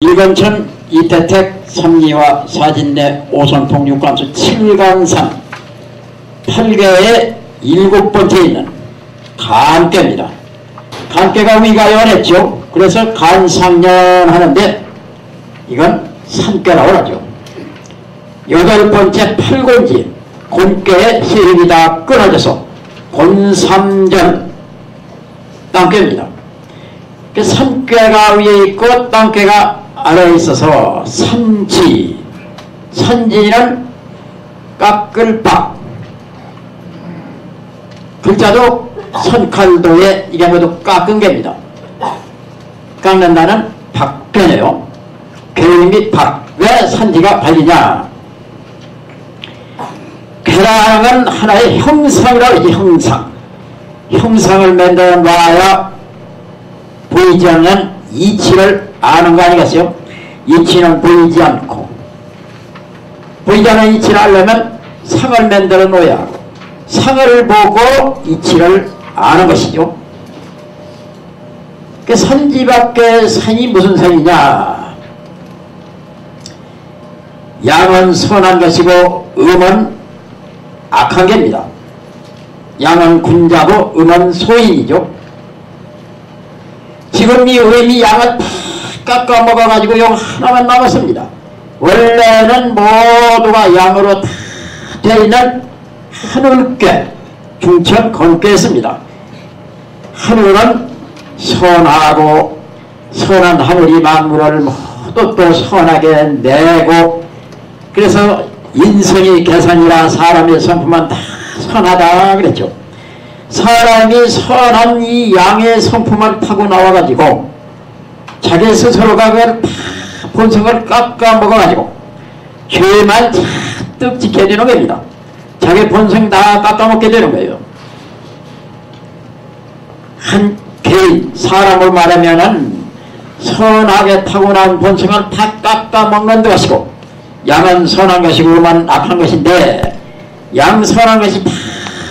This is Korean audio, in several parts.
일건천 이태택 삼리와 사진내 오선풍 육관수 7강산 8개의 7번째 있는 간깨입니다. 간깨가 위가연했죠. 그래서 간상년 하는데 이건 산깨라고 하죠. 8번째 8곤지 곤깨의 세력이 다 끊어져서 곤삼전 땅깨입니다. 그 산깨가 위에 있고 땅깨가 아래에 있어서 산지, 산지는 깎을박, 글자도 선칼도에 이게 모두 깎은 개입니다. 깎는다는 박개네요. 개 및 박. 왜 산지가 발리냐? 개라는 하나의 형상이라고 하지. 형상. 형상을 만들어 놔야 보이지 않는 이치를 아는 거 아니겠어요? 이치는 보이지 않고, 보이지 않는 이치를 알려면 상을 만들어 놓아야 하고, 상을 보고 이치를 아는 것이죠. 그 산지 밖에 산이 무슨 산이냐? 양은 선한 것이고 음은 악한 개입니다. 양은 군자고 음은 소인이죠. 지금 이 음이 양을 다 깎아 먹어가지고 용 하나만 남았습니다. 원래는 모두가 양으로 다 되어 있는 하늘깨, 중천 건깨였습니다. 하늘은 선하고 선한 하늘이 만물을 모두 또 선하게 내고, 그래서 인성이 개선이라 사람의 성품은 다 선하다 그랬죠. 사람이 선한 이 양의 성품을 타고 나와가지고 자기 스스로가 그걸 본성을 깎아 먹어가지고 죄만 잔뜩 지켜야 되는 겁니다. 자기 본성 다 깎아먹게 되는 거예요. 한 개인, 사람을 말하면은 선하게 타고난 본성을 다 깎아먹는 것이고, 양은 선한 것이고 음은 악한 것인데, 양 선한 것이 다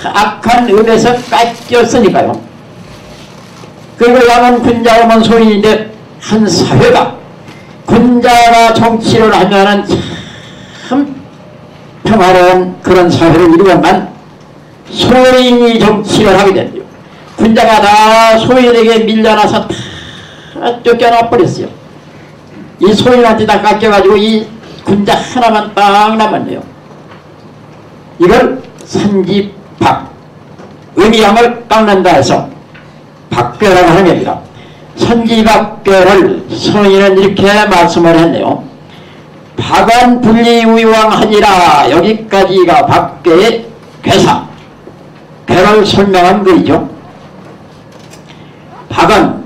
악한 음에서 깎였으니까요. 그리고 양은 군자 음은 소인인데, 한 사회가 군자가 정치를 하면은 참 평화로운 그런 사회를 이루었만 소인이 정치를 하게 됩니다. 군자가 다 소인에게 밀려나서 다 쫓겨나 버렸어요. 이 소인한테 다 깎여가지고 이 군자 하나만 딱 남았네요. 이걸 산지박, 음이양을 깎는다 해서 박괴라고 하는 겁니다. 산지박괴를 성인은 이렇게 말씀을 했네요. 박은 분리위왕하니라. 여기까지가 박괴의 괴사, 괴를 설명한 거이죠. 박은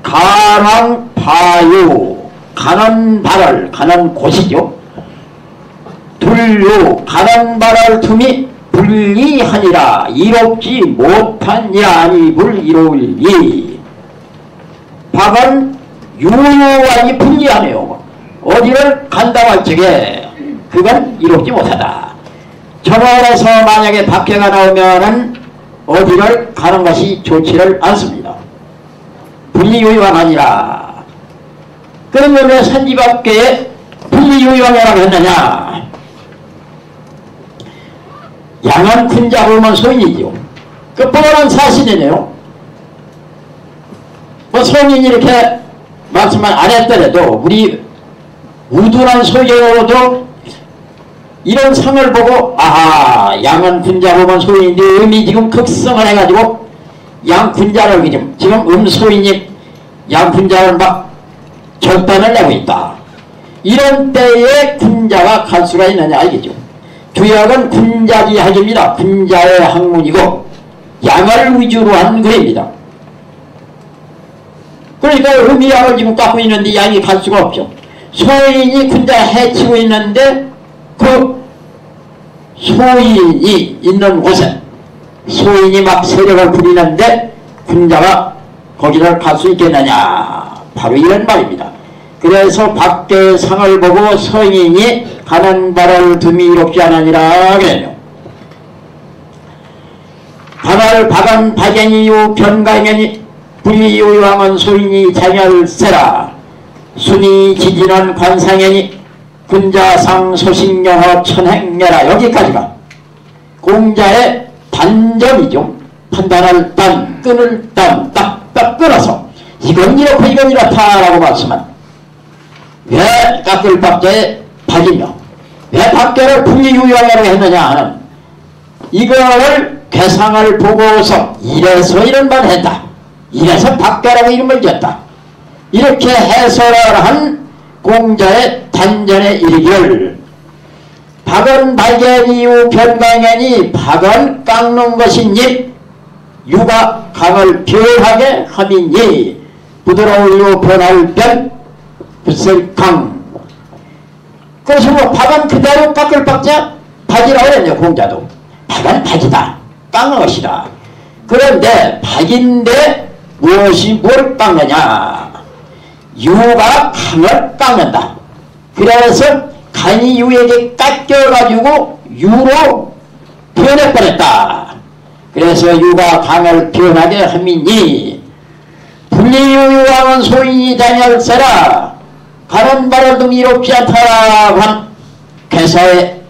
가랑 바유, 가는 발을, 가는 곳이죠. 둘유, 가는 발을 틈이 불리하니라. 이롭지 못하니라. 아니 불이로울리. 박은 유유하니 불리하네요. 어디를 간다고 할 적에 그건 이롭지 못하다. 저물어서 만약에 박해가 나오면은 어디를 가는 것이 좋지를 않습니다. 분리유유가 아니라. 그러면 왜 산지밖에 분리유유하라고 했느냐? 양은 군자 음은 소인이죠. 그 뻔한 사실이네요. 뭐 성인이 이렇게 말씀을 안 했더라도 우리 우둔한 소견으로도 이런 상을 보고, 아하, 양은 군자 음은 소인인데 음이 지금 극성을 해가지고 양 군자를 지금 소인이 양 군자를 막 적단을 내고 있다. 이런 때에 군자가 갈 수가 있느냐 알겠죠. 주역은 군자지학입니다. 군자의 학문이고 양을 위주로 한 글입니다. 그러니까 음이 양을 지금 깎고 있는데 양이 갈 수가 없죠. 소인이 군자를 해치고 있는데 그 소인이 있는 곳에 소인이 막 세력을 부리는데 군자가 거기를 갈 수 있겠느냐, 바로 이런 말입니다. 그래서 밖의 상을 보고 성인이 가는 발을 둠이 이롭지 않으니라 그래요. 박은 박연이유 변가연이 불리유왕은 소인이 자녀를 세라. 순이 지지는 관상이니 군자상 소식영어 천행여라. 여기까지가 공자의 단점이죠. 판단할 단, 끊을 단, 딱딱 끊어서 이건 이렇고 이건 이렇다라고 말씀한 왜 깎을 박자에 박이며 왜 박계를 분리유형으로 했느냐 하는 이거를 괴상을 보고서 이래서 이런 말 했다. 이래서 박계라고 이름을 지었다. 이렇게 해설을 한 공자의 단전에 이르기를 박은 발견 이후 변강하니 박은 깎는 것이니 유가 강을 변하게 함이니 부드러울요 변할 변 붓을 강. 그래서 뭐 박은 그대로 깎을 박자 박이라고 했네요. 공자도 박은 박이다. 깎는 것이다. 그런데 박인데 무엇이 뭘 깎느냐. 유가 강을 깎는다. 그래서 강이 유에게 깎여가지고 유로 변해버렸다. 그래서 유가 강을 변하게 함이니 분리유유왕은 소인이 다녔으라. 가는 바를 등 이롭지 않다라고 한 괴사의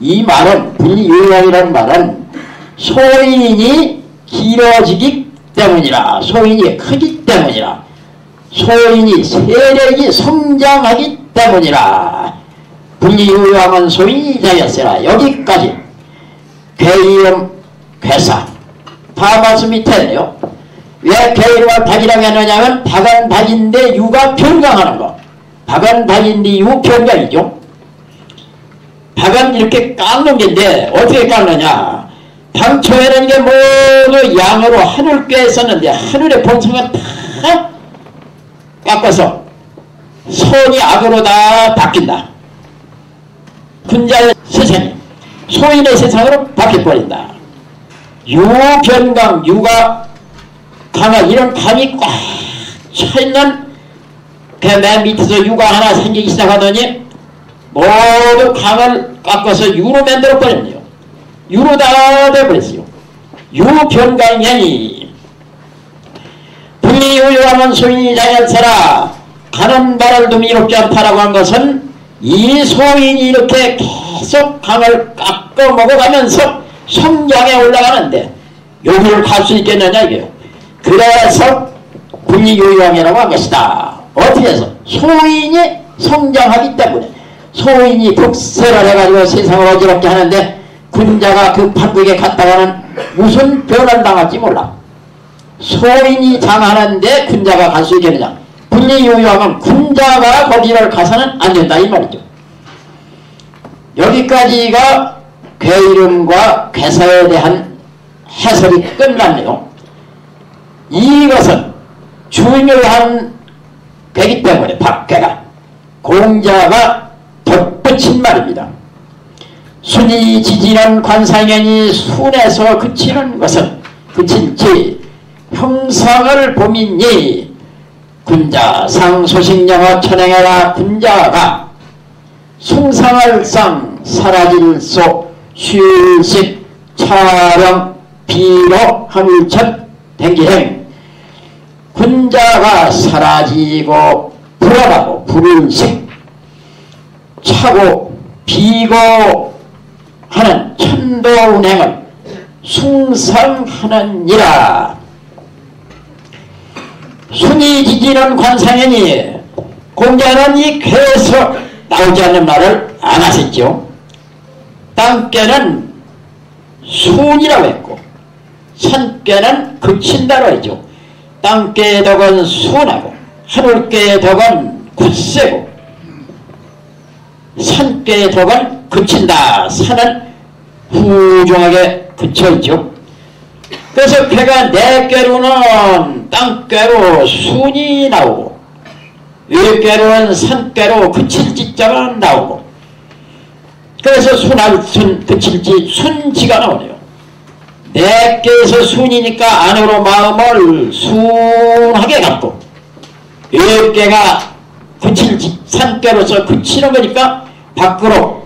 이 말은 분리유유왕이라는 말은 소인이 길어지기 때문이라. 소인이 크기 때문이라. 소인이 세력이 성장하기 때문이라. 분리유유왕은 소인이 다였으라. 여기까지 괴이름 괴사 다 말씀이 되네요. 왜 괴이름을 박이라고 했느냐면 박은 박인데 유가 변강하는 거. 박은 박인데 유 변강이죠. 박은 이렇게 깎는 게인데 어떻게 깎느냐. 당초에는 이게 모두 양으로 하늘 꽤 있었는데 하늘의 본성은 다 깎아서 선이 악으로 다 바뀐다. 군자의 세상이 소인의 세상으로 바뀌어버린다. 유변강, 유가 강한 이런 강이 꽉 차있는 그 맨 밑에서 유가 하나 생기기 시작하더니 모두 강을 깎아서 유로 만들어버렸네요. 유로 다 돼버렸어요. 유변강이니 분리유유하면 소인이 자연세라. 가는 바를 둠이 이롭지 않다라고 한 것은 이 소인이 이렇게 계속 강을 깎아 먹어가면서 성장에 올라가는데 여기를 갈 수 있겠느냐 이게요. 그래서 분리유유함이라고 한 것이다. 어떻게 해서? 소인이 성장하기 때문에. 소인이 득세를 해가지고 세상을 어지럽게 하는데 군자가 그 판국에 갔다가는 무슨 변을 당할지 몰라. 소인이 장하는데 군자가 갈 수 있겠느냐. 분리유유하면 군자가 거기를 가서는 안 된다 이 말이죠. 여기까지가 괴이름과 괴사에 대한 해설이 끝났네요. 이것은 중요한 괴기 때문에 박괴가 공자가 덧붙인 말입니다. 순이 지지는 관상연이 순에서 그치는 것은 그칠지 형상을 보민니 군자 상소식영어 천행해라. 군자가 숭상할상 사라질소 쉴식 촬영 비로 함일천 댕기행. 군자가 사라지고 불어나고 불일식 차고 비고 하는 천도운행을 숭상하느니라. 순이 지지는 관상이니 공자는 이 괴에서 나오지 않는 말을 안 하셨죠. 땅께는 순이라고 했고 산께는 그친다고 했죠. 땅께의 덕은 순하고 하늘께의 덕은 굳세고 산께의 덕은 그친다. 산은 후중하게 그쳐있죠. 그래서 괴가 내괴로는 땅괴로 순이 나오고 위괴로는 산괴로 그칠지자가 나오고 그래서 순할 순 그칠지 순지가 나오네요. 내께에서 순이니까 안으로 마음을 순하게 갖고 위괴가 그칠지 산괴로서 그치는 거니까 밖으로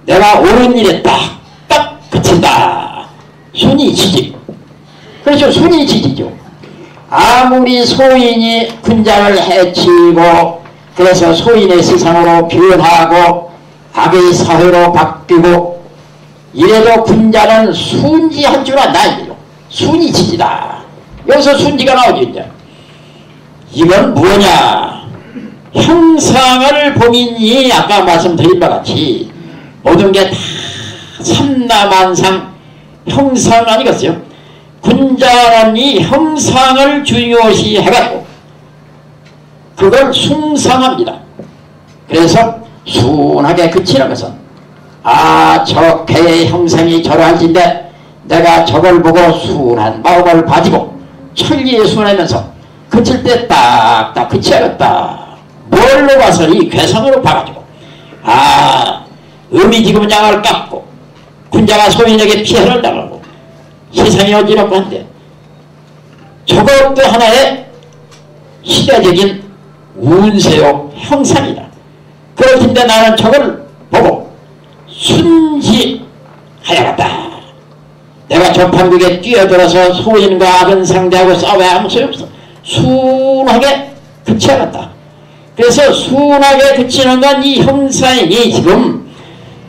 내가 옳은 일에 딱딱 그친다. 순이 지지. 그렇죠. 순이 지지죠. 아무리 소인이 군자를 해치고 그래서 소인의 세상으로 변하고 악의 사회로 바뀌고 이래도 군자는 순지한 줄 안다. 순이지지다. 여기서 순지가 나오죠. 이제. 이건 뭐냐? 형상을 보민이 아까 말씀드린 바 같이 모든 게 다 삼라만상 형상 아니겠어요? 군자는 이 형상을 중요시 해가지고 그걸 숭상합니다. 그래서 순하게 그치는 것은 저 개의 형상이 저러한진데 내가 저걸 보고 순한 마음을 가지고 천리에 순하면서 그칠 때 딱딱 그쳐야겠다. 뭘로 봐서 이 괴상으로 봐가지고 지금은 양을 깎고 군자가 소인에게 피해를 당하고 세상이 어지럽고 한데 저것도 하나의 시대적인 운세요 형상이다. 그렇긴데 나는 저걸 보고 순지하야겠다. 내가 전판국에 뛰어들어서 소인과 악은 상대하고 싸워야 아무 소용없어. 순하게 그쳐야겠다. 그래서 순하게 그치는 건 이 형상이 지금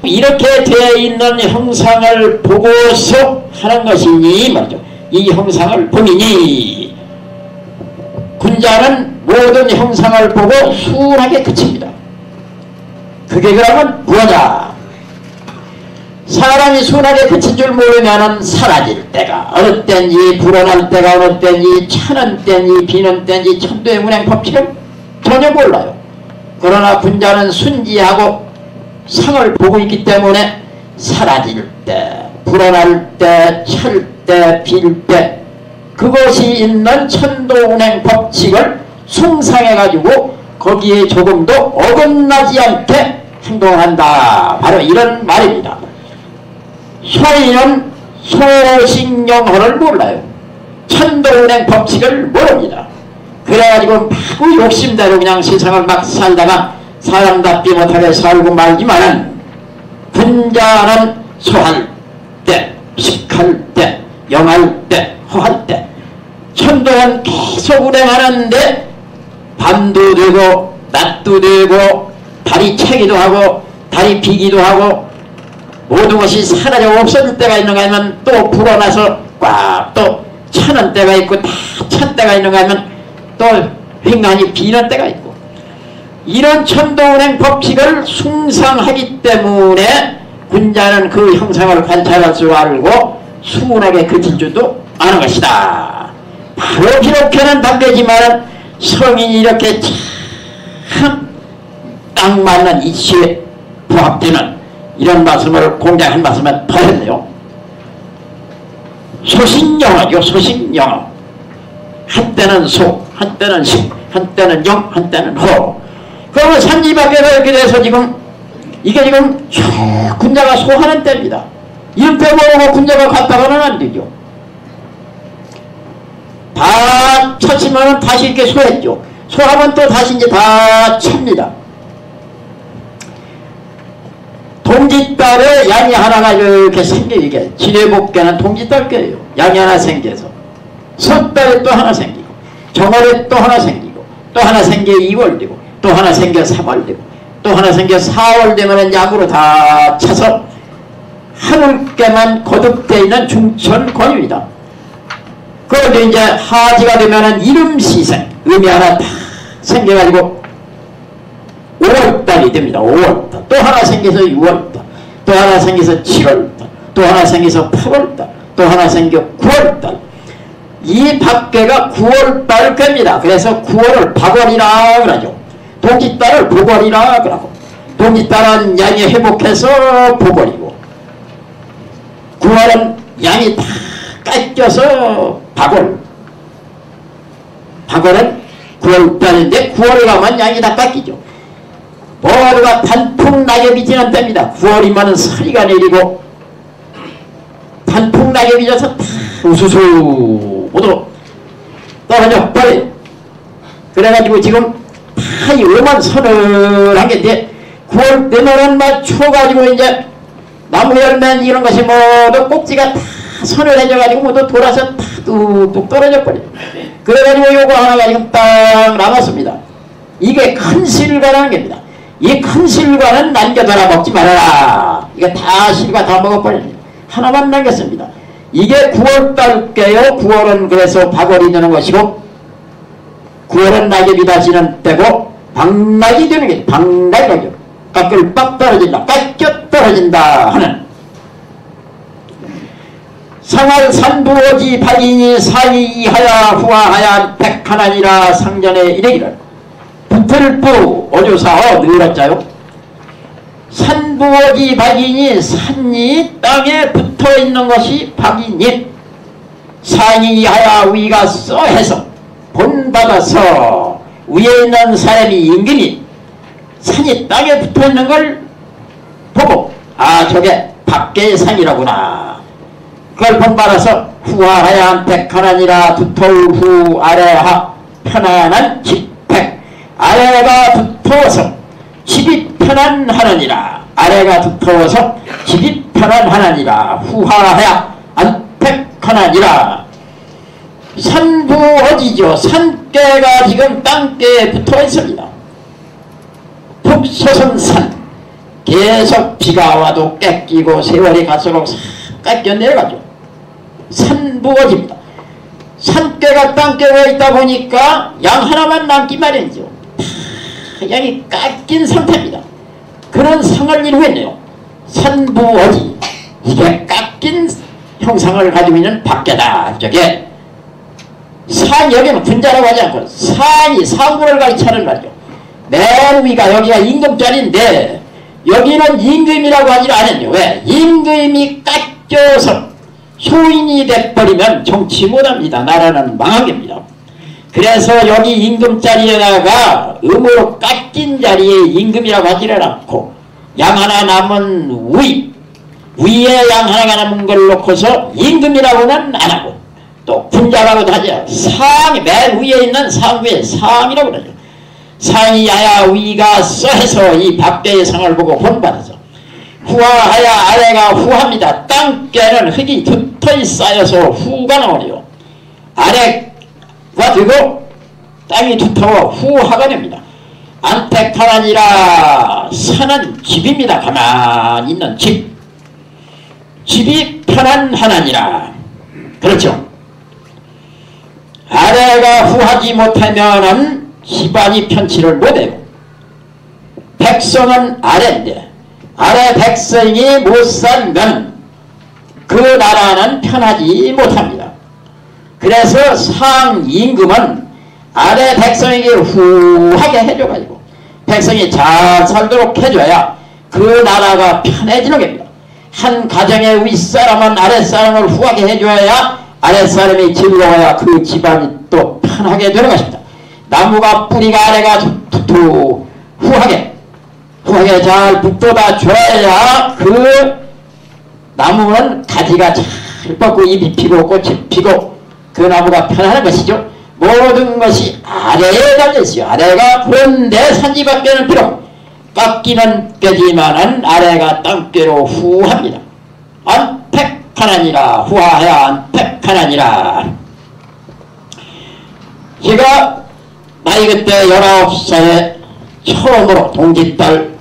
이렇게 되어 있는 형상을 보고서 하는 것이니 말이죠. 이 형상을 보이니 군자는 모든 형상을 보고 순하게 그칩니다. 그게 그러면 뭐냐? 사람이 순하게 그친 줄 모르면 사라질 때가 어느 때인지 불어날 때가 어느 때인지 차는 때인지 비는 때인지 천도의 운행 법칙을 전혀 몰라요. 그러나 군자는 순지하고 상을 보고 있기 때문에 사라질 때, 불어날 때, 찰 때, 빌 때 그것이 있는 천도운행 법칙을 숭상해가지고 거기에 조금도 어긋나지 않게 행동한다. 바로 이런 말입니다. 소인은 소식영호를 몰라요. 천도운행 법칙을 모릅니다. 그래가지고 막 욕심대로 그냥 세상을 막 살다가 사람답지 못하게 살고 말지만은 군자는 소할 때, 식할 때, 영할 때, 호할 때 천도는 계속 운행하는데 밤도 되고 낮도 되고 달이 채기도 하고 달이 비기도 하고 모든 것이 사라져 없어질 때가 있는가 하면 또 불어나서 꽉 또 차는 때가 있고 다 찬 때가 있는가 하면 또 횡간히 비는 때가 있고 이런 천도운행 법칙을 숭상하기 때문에 군자는 그 형상을 관찰할 줄 알고 순하게 그칠 줄도 아는 것이다. 바로 이렇게는 담배지만 성인이 이렇게 참 딱 맞는 이치에 부합되는 이런 말씀을 공략한 말씀은 더 했네요. 소신영어죠. 소신영어. 한때는 소, 한때는 식, 한때는 영, 한때는 호. 그러면 산지밖에서 이렇게 돼서 지금 이게 지금 쭉 군자가 소하는 때입니다. 이렇게 모르고 군자가 갔다가는 안 되죠. 다 쳤으면 다시 이렇게 소했죠. 소하면 또 다시 이제 다 찹니다. 동짓달에 양이 하나가 이렇게 생겨. 이게 지뢰복개는 동짓달께예요. 양이 하나 생겨서 섣달에 또 하나 생기고 정월에 또 하나 생기고 또 하나 생겨 2월 되고 또 하나 생겨 3월 되고 또 하나 생겨 4월 되면 양으로 다 차서 하늘께만 거듭되어 있는 중천권입니다. 그런데 이제 하지가 되면은 이름시생 의미 하나 딱 생겨가지고 5월달이 됩니다. 5월달. 또 하나 생겨서 6월달. 또 하나 생겨서 7월달. 또 하나 생겨서 8월달. 또 하나 생겨 9월달. 이 밖에가 9월달 겁니다. 그래서 9월을 박월이라 그러죠. 동짓달을 복월이라 그러고 동짓달은 양이 회복해서 복월이고 9월은 양이 다 깎여서 박월. 박월은 9월달인데 9월에 가면 양이 다 깎이죠. 모두가 단풍 낙엽이 지는 때입니다. 9월이면 서리가 내리고 단풍 낙엽이 져서 다 우수수 모두 떨어져 버려. 그래가지고 지금 다 이만 서늘한 게 이제 9월 되면은 막 추워가지고 이제 나무 열매 이런 것이 모두 꼭지가 다 서늘해져가지고 모두 돌아서 다 뚝뚝 떨어져 버려. 그래가지고 요거 하나가 지금 딱 남았습니다. 이게 큰 실과라는 겁니다. 이 큰 실과는 남겨둬라 먹지 말아라. 이게 다 실과 다 먹어버립니다. 하나만 남겼습니다. 이게 9월달께요. 9월은 그래서 박월이 되는 것이고 9월은 낙엽이 다지는 때고 박낙이 되는 게 박낙이라죠. 깎을 빡 떨어진다. 깎여 떨어진다 하는 상할 산부어지 박인이 사이하야 후하하야 백하나니라 상전에 이르기를 붙을부 오조사어 늘었자요. 산부어지 박인이 산이 땅에 붙어있는 것이 박인이 사이하야 위가 써해서 본받아서 위에 있는 사람이 임금이 산이 땅에 붙어있는 걸 보고 아 저게 밖의 산이라구나. 그걸 본받아서 후하하야 백하나니라 두터울 후 아래하 편안한 집백 아래가 두터워서 집이 편안하느니라. 아래가 두터워서 집이 편안하느니라. 후하하야 안택하나니라. 산부어지죠. 산깨가 지금 땅깨에 붙어 있습니다. 북서선 산 계속 비가 와도 깎이고 세월이 갈수록 싹 깎여 내려가죠. 산부어지입니다. 산깨가 땅깨가 있다 보니까 양 하나만 남기 마련이죠. 다 양이 깎인 상태입니다. 그런 상을 이루겠네요. 산부어지 이게 깎인 형상을 가지고 있는 밖에다. 저게 산 여기는 분자라고 하지 않고 산이 상부를 가리치는 말이죠. 맨 위가 여기가 임금자리인데 여기는 임금이라고 하지 않았네요. 왜? 임금이 깎여서 소인이 돼버리면 정치 못합니다. 나라는 망한 겁니다. 그래서 여기 임금자리에다가 음으로 깎인 자리에 임금이라고 하지를 않고 양 하나 남은 위에 양 하나가 남은 걸 놓고서 임금이라고는 안 하고 또 분자라고도 하죠. 상이 맨 위에 있는 상 위에 상이라고 그러죠. 상이 야야 위가 써해서 이 밖의 상을 보고 본받아서 후하하야 아래가 후합니다. 땅깨는 흙이 두터이 쌓여서 후가 나오네요. 아래가 되고 땅이 두터워 후하가 됩니다. 안택하나니라. 산은 집입니다. 가만히 있는 집. 집이 편안하나니라. 그렇죠. 아래가 후하지 못하면은 집안이 편치를 못해요. 백성은 아래인데 아래 백성이 못 살면 그 나라는 편하지 못합니다. 그래서 상임금은 아래 백성에게 후하게 해줘가지고 백성이 잘 살도록 해줘야 그 나라가 편해지는 겁니다. 한 가정의 윗사람은 아랫사람을 후하게 해줘야 아랫사람이 즐거워야 그 집안이 또 편하게 되는 것입니다. 나무가 뿌리가 아래가 두툼 후하게 잘 붙돋아 줘야 그 나무는 가지가 잘 뻗고 잎이 피고 꽃이 피고 그 나무가 편안한 것이죠. 모든 것이 아래에 달려있어요. 아래가 그런데 산지밖에는 비록 깎이는 뼈지만은 아래가 땅뼈로 후합니다. 안택하나니라. 후하야 안택하나니라. 제가 나이 그때 19살에 처음으로 동짓달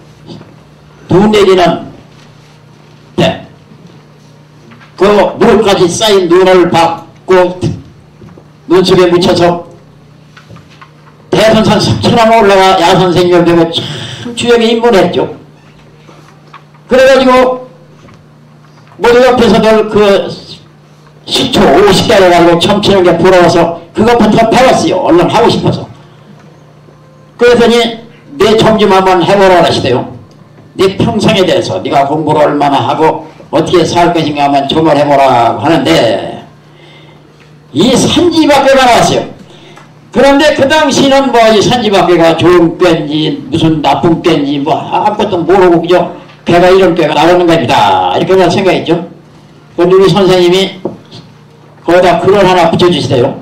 눈 내리는 때 그 눈까지 쌓인 눈을 받고 눈속에 묻혀서 대선산 석천암 올라가 야선생님을 되고 참 주역에 입문했죠. 그래가지고 모두 옆에서들 그 시초 50개를 가지고 첨치는 게 부러워서 그것부터 배웠어요. 얼른 하고 싶어서. 그랬더니 내 좀 한번 해보라 하시대요. 네 평생에 대해서 네가 공부를 얼마나 하고 어떻게 살 것인가 한번 점을 해보라고 하는데 이 산지밖에가 나왔어요. 그런데 그 당시는 뭐 이 산지밖에가 좋은 꾀인지 무슨 나쁜 꾀인지 뭐 아무것도 모르고 그저 배가 이런 꾀가 나오는 겁니다. 이렇게 생각했죠. 그런데 우리 선생님이 거기다 글을 하나 붙여주시대요.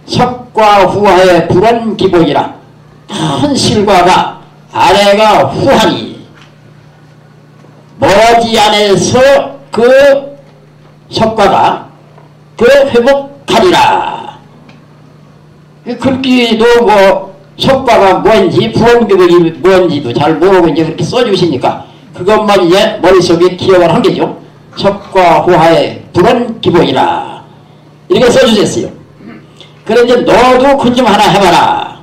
석과 후하의 불은 기본이라 큰 실과가 아래가 후하니 머지 안에서 그 석과가 그 회복하리라. 글귀도 뭐 석과가 뭔지 부원교육이 뭔지도 잘 모르고 이제 그렇게 써주시니까 그것만 이제 머릿속에 기억을 한 게죠. 석과 후하의 불은 기본이라 이렇게 써주셨어요. 그래 이제 너도 글 좀 하나 해봐라.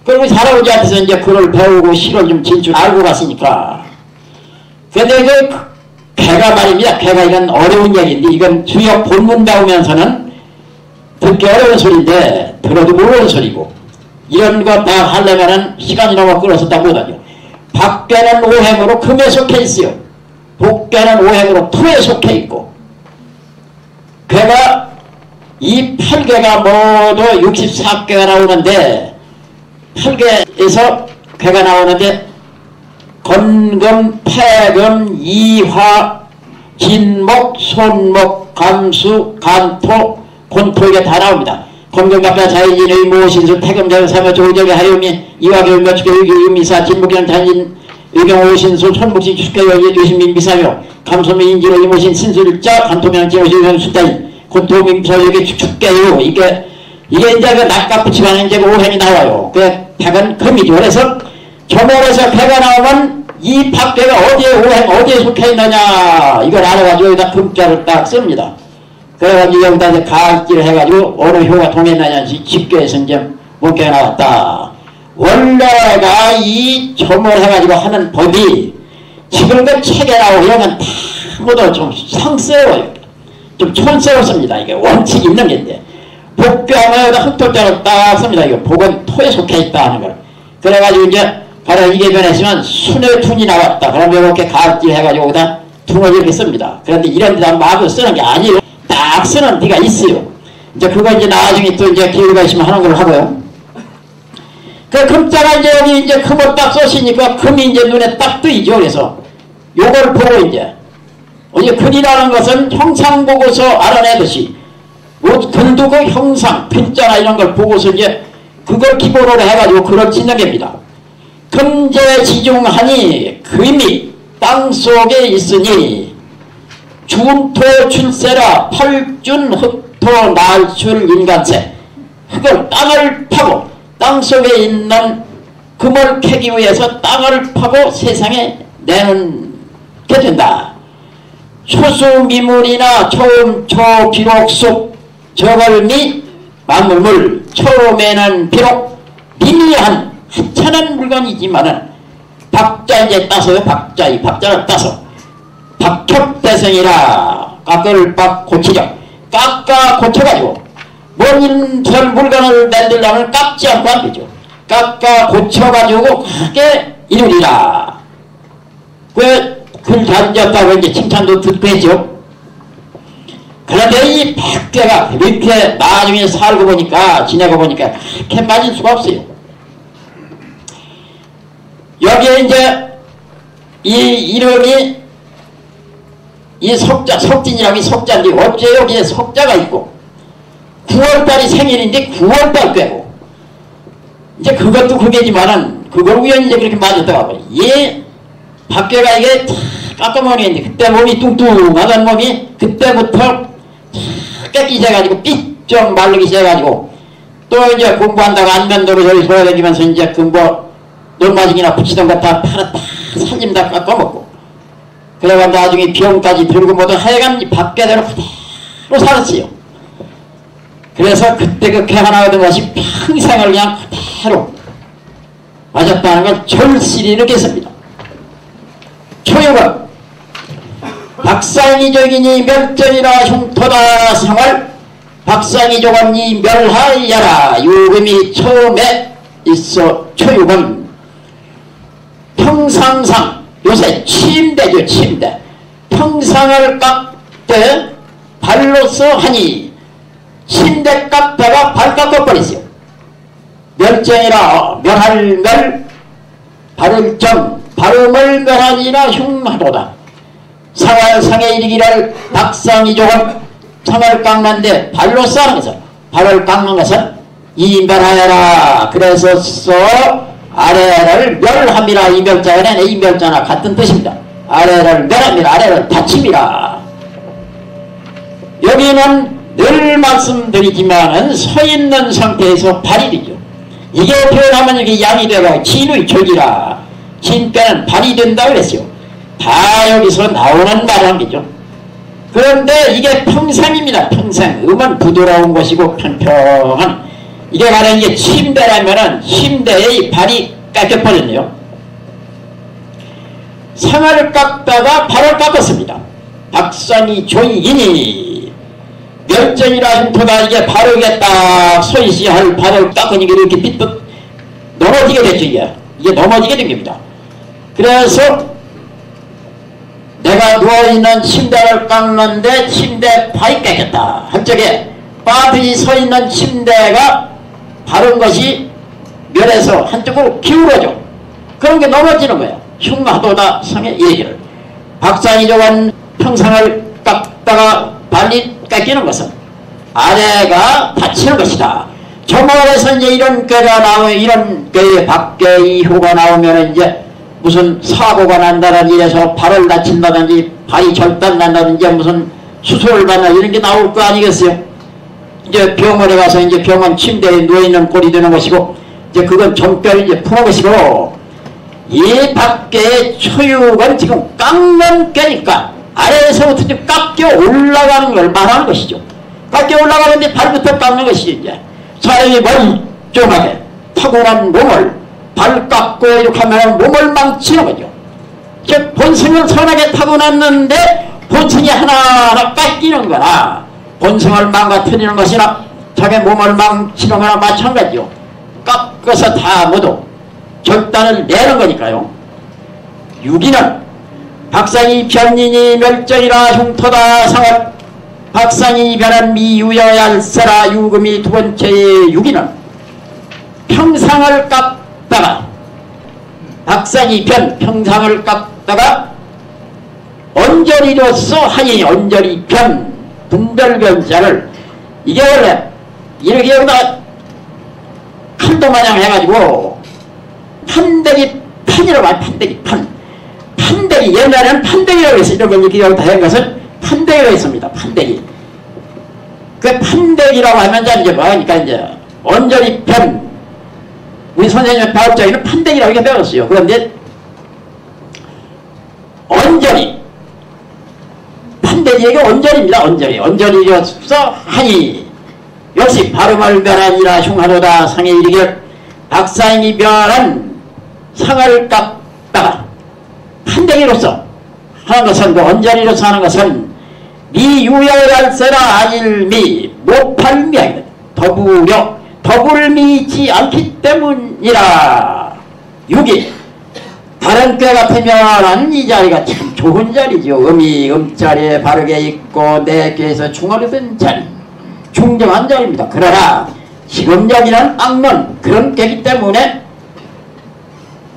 그리고 할아버지한테서 이제 글을 배우고 시를 좀 질 줄 알고 갔으니까. 근데 그 개가 말입니다. 개가 이건 어려운 얘기인데 이건 주역 본문 배우면서는 듣기 어려운 소리인데 들어도 모르는 소리고 이런 거 다 하려면은 시간이 너무 끌어서 다 못하죠. 밖에는 오행으로 금에 속해 있어요. 복개는 오행으로 토에 속해 있고 괴가 이 8개가 모두 64개가 나오는데 8개에서 괴가 나오는데 건금, 패금, 이화, 진목, 손목, 감수, 간토, 곤토 이게 다 나옵니다. 건금각자 자인진, 의모신수, 패금자유, 사며, 조의적이 하요미, 이화교육, 며칠교, 의미사, 진목경, 잔진, 의경오신수, 손목신, 축교여, 유신민, 미사묘, 감소민, 인지로, 이모신, 신술자, 간토명, 진호신, 수다인, 곤토민, 서여기, 축교요. 이게 이제 그 낙가 붙이면 이제 오행이 나와요. 그 패은 금이죠. 그래서 조목에서 패가 나오면 이 박패가 어디에 오행, 어디에 속해 있느냐, 이걸 알아가지고 여기다 금자를 딱 씁니다. 그래가지고 여기다 이제 가악질을 해가지고 어느 효가 통했느냐, 집계에서 이제 문제가 나왔다. 원래가 이 점을 해가지고 하는 법이 지금 그 책에 나오고 이런 건 다 모두 좀 상세워요. 좀 촌스럽습니다. 이게 원칙이 있는 게인데. 복귀하면 여기다 흑토자로 딱 씁니다. 이거 복은 토에 속해 있다 하는 걸. 그래가지고 이제 바로 이게 변했으면 순의 둔이 나왔다. 그러면 이렇게 가악질 해가지고 여기다 둔을 이렇게 씁니다. 그런데 이런 데다 마구 쓰는 게 아니에요. 딱 쓰는 데가 있어요. 이제 그거 이제 나중에 또 이제 기회가 있으면 하는 걸 하고요. 그 금자가 이제 여기 이제 금을 딱 써시니까 금이 이제 눈에 딱 뜨이죠. 그래서 요걸 보고 이제 글이라는 것은 형상 보고서 알아내듯이 글도 그 형상, 글자나 이런 걸 보고서 이제 그걸 기본으로 해가지고 글을 짓는 겁니다. 금제지중하니 금이 땅속에 있으니 준토 출세라 팔준 흑토 날출 인간세. 흑을 땅을 파고 땅속에 있는 금을 캐기 위해서 땅을 파고 세상에 내놓게 된다. 초수미물이나 초음, 초비록, 속, 저걸미, 만물물, 처음에는 비록 미미한 하찮은 물건이지만은 박자 이제 따서요. 박자, 이 박자를 따서 박혁대성이라 깎을 박 고치죠. 깎아 고쳐가지고 뭔 물건을 만들려면 깎지 않고 안 되죠. 깎아 고쳐가지고 크게 이루리라. 글 잘 지었다고 이제 칭찬도 듣고 했죠. 그런데 이 박대가 이렇게 나중에 살고 보니까, 지내고 보니까 그렇게 빠질 수가 없어요. 여기에 이제 이 이름이 이 석자, 석진이라고 이 석자인데 어째 여기에 석자가 있고 9월달이 생일인데 9월달 꿰고 이제 그것도 그게지만은 그걸 우연히 이제 그렇게 맞았다고 얘 박괴가 이게 다 깎아먹었는데 그때 몸이 뚱뚱하던 몸이 그때부터 깨끼져가지고 삐쩍 마르기 시작해가지고 또 이제 공부한다고 안면도로 저기 돌아다니면서 이제 뭐 논마징이나 붙이던 거 다 팔아 다 살림 다 깎아먹고 그래가 나중에 병까지 들고 모두 하여간 박괴대로 그대로 살았어요. 그래서 그때 그 개가 나오던 것이 평생을 그냥 그대로 맞았다는 걸 절실히 느꼈습니다. 초유가 박상이족이니 멸전이라 흉토다 상활 박상이족언니 멸하야라. 요금이 처음에 있어. 초유은 평상상 요새 침대죠. 침대 평상을 깎되 발로서 하니 침대 깎다가 발 깎아버렸어요. 멸전이라 멸할 멸 발을 정 발음을 멸하니라 흉하도다. 상활상에 이르기를 박상이족은 상을 깎는데 발로 싸는 것은 발을 깎는 것은 이멸하여라. 그래서 아래를 멸함이라. 이멸자는 이멸자나 같은 뜻입니다. 아래를 멸함이라. 아래를 다침이라. 여기는 늘 말씀드리지만은 서 있는 상태에서 발이 되죠. 이게 표현하면 이게 양이 되고 진의 조지라 진뼈는 발이 된다 그랬어요. 다 여기서 나오는 말한 거죠. 그런데 이게 평상입니다. 평상. 음은 부드러운 것이고 평평한. 이게 말하는 게 침대라면은 침대의 발이 깎여버렸네요. 상을 깎다가 발을 깎았습니다. 박상이 조이기니 멸전이라 흉터다. 이게 바로 이게 딱 소이시할 발을 깎으니까 이렇게 삐뚤 넘어지게 됐죠. 이게 넘어지게 된 겁니다. 그래서 내가 누워있는 침대를 깎는데 침대 발이 깎였다. 한쪽에 빠듯이 서있는 침대가 바른 것이 멸해서 한쪽으로 기울어져. 그런 게 넘어지는 거예요. 흉하도다 상의 얘기를. 박상이 저건 평상을 깎다가 발이 깎이는 것은 아래가 다치는 것이다. 정말에서 이제 이런 꾀가 나오면, 이런 꾀에 밖에 효가 나오면 이제 무슨 사고가 난다든지 이래서 발을 다친다든지 발이 절단난다든지 무슨 수술을 받나 이런 게 나올 거 아니겠어요? 이제 병원에 가서 이제 병원 침대에 누워있는 꼴이 되는 것이고, 이제 그건 정뼈를 이제 푸는 것이고, 이 밖에 초육은 지금 깎는 꾀니까 아래에서부터 좀 깎여 올라가는 걸 말하는 것이죠. 깎여 올라가는데 발부터 깎는 것이죠. 이제 사람이 멀쩡하게 타고난 몸을 발 깎고 이렇게 하면 몸을 망치는 거죠. 즉 본성은 선하게 타고났는데 본성이 하나하나 깎이는 거나 본성을 망가뜨리는 것이나 자기 몸을 망치는 거나 마찬가지요. 깎아서 다 모두 절단을 내는 거니까요. 유기는 박상이 변인이 멸정이라 흉터다 상을 박상이 변한 미유여얄세라 유금이 두 번째의 유기는 평상을 깎다가 박상이 평상을 깎다가 언저리로서 하니 언저리 분별변자를 이게 원래 이렇게 여기다 칼도마냥 해가지고 판대기 판이라고 해요. 판대기 판대기 옛날에는 판대기라고 했어요. 이런 걸 이렇게 여기다 한 것은 판대기가 있습니다. 판대기. 그 판대기라고 하면 이제 뭐하니까 이제 언저리 편 우리 선생님의 배웠자기는 판대기라고 이렇게 배웠어요. 그런데 언저리 판대기가 언저리입니다. 언저리로서 하니 역시 발음을 변하니라 흉하도다 상에 이르기를 박상이 변한 상을 깎다가 판대기로서 하는 것은 그 언저리로서 하는 것은 미유여얄세라 아닐미 못팔미하게 더불미지 않기 때문이라. 육이 다른 꾀 같으면 이 자리가 참 좋은 자리죠. 음이 음자리에 바르게 있고 내 꾀에서 중얼이 든 자리 중정한 자리입니다. 그러나 지금 여기는 깎는 그런 꾀이기 때문에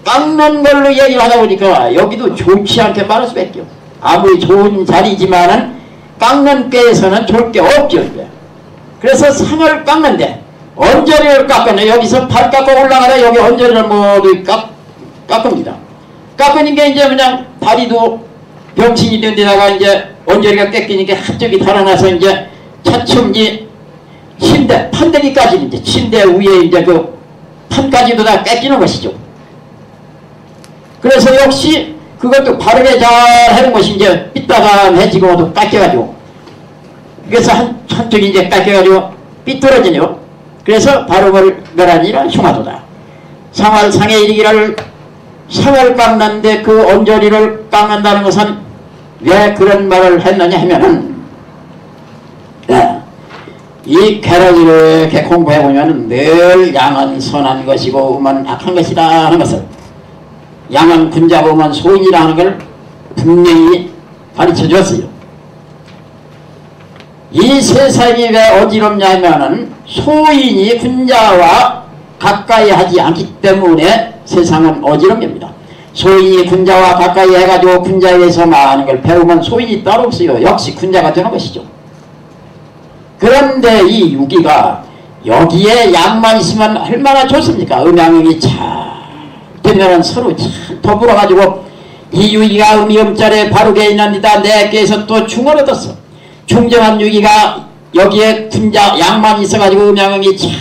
깎는 걸로 얘기를 하다 보니까 여기도 좋지 않게 말할 수밖에 없어요. 아무리 좋은 자리지만은 깎는 꾀에서는 좋을 게 없죠. 이제. 그래서 상을 깎는데 언저리를 깎거나 여기서 팔 깎고 올라가다 여기 언저리를 모두 깎습니다. 깎으니까 이제 그냥 다리도 병신이 된 데다가 이제 언저리가 깎이니까 한쪽이 달아나서 이제 차츰 이제 침대, 판대기까지 이제 침대 위에 이제 그 판까지도 다 깎이는 것이죠. 그래서 역시 그것도 바르게 잘 하는 것이 이제 삐딱한해지고 모두 깎여가지고 그래서 한쪽이 이제 깎여가지고 삐뚤어지네요. 그래서 발음을 멸하니라 흉하도다. 상에 이르기를 상을 깎는데 그 언저리를 깎는다는 것은 왜 그런 말을 했느냐 하면은 이 쾌를 이렇게 공부해보면 늘 양은 선한 것이고 음은 악한 것이다 하는 것을 양은 군자고 음은 소인이라 하는 걸 분명히 가르쳐 주었어요. 이 세상이 왜 어지럽냐 하면은 소인이 군자와 가까이 하지 않기 때문에 세상은 어지럽습니다. 소인이 군자와 가까이 해가지고 군자에서 많은 걸 배우면 소인이 따로 없어요. 역시 군자가 되는 것이죠. 그런데 이 유기가 여기에 양만 있으면 얼마나 좋습니까? 음양음이 잘 되면은 서로 잘 더불어가지고 이 유기가 음이 음자리에 바르게 있는데다 내께서 또 중을 얻었어. 중정한 유기가 여기에 군자 양만 있어가지고 음양음이 잘